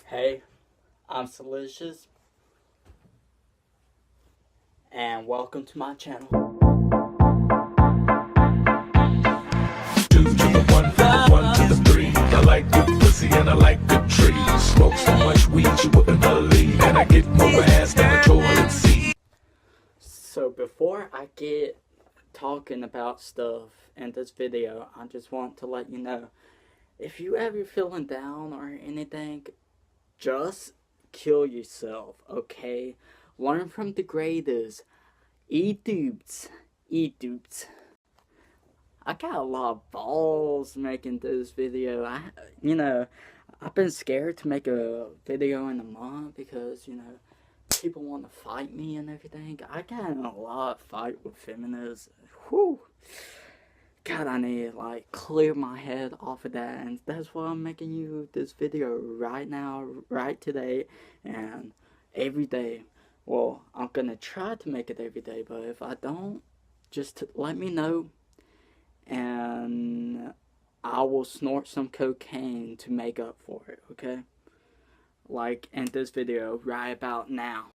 Hey, I'm Cydlicious, and welcome to my channel. Two to the one, from one to the three. I like good pussy and I like good trees. Smoke so much weed you wouldn't believe, and I get more ass than a toilet seat. So before I get talking about stuff in this video, I just want to let you know, if you ever feeling down or anything, just kill yourself, okay? Learn from the greatest. Eat dupes. Eat dupes. I got a lot of balls making this video. I've been scared to make a video in a month because, people want to fight me and everything. I got in a lot of fight with feminists. Whew. God, I need to, clear my head off of that. And that's why I'm making you this video right now, right today, and every day. Well, I'm gonna try to make it every day, but if I don't, just let me know, and I will snort some cocaine to make up for it, okay? Like in this video right about now.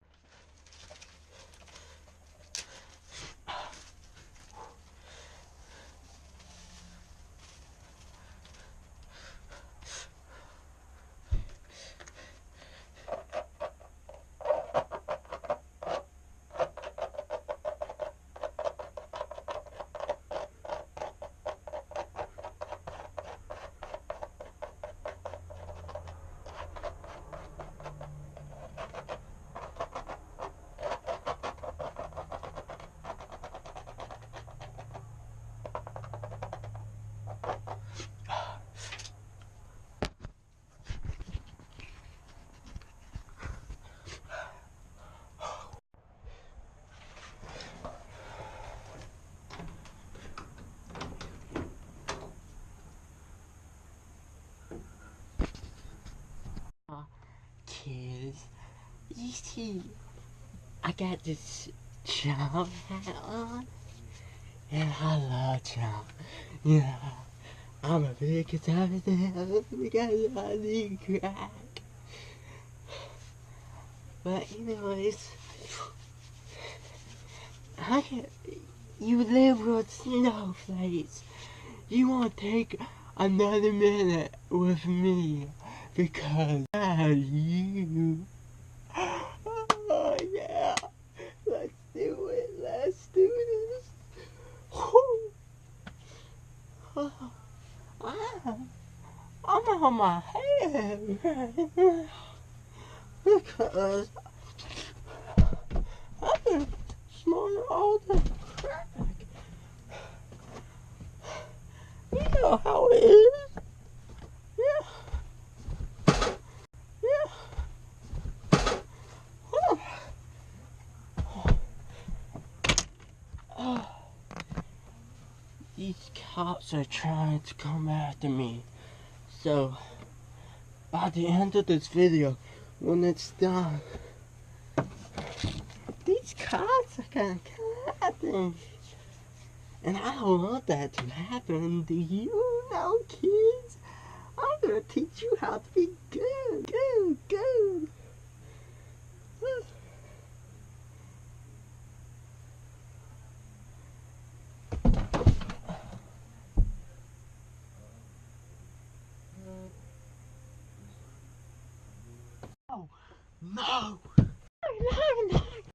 Kids, you see, I got this jump hat on, and I love jump. Yeah, I'm a big conservative because I need crack. But anyways, you liberal snowflakes, you won't take another minute with me because you. Oh yeah, let's do it. Let's do this. Whew. I'm on my head right now because I've been smoking all the crack. You know how it is. Yeah. Yeah. These cops are trying to come after me. So, by the end of this video, when it's done, these cops are gonna come after me. And I don't want that to happen. Do you know, kids? I'm gonna teach you how to be good, good, good. Oh, no! No, no, no!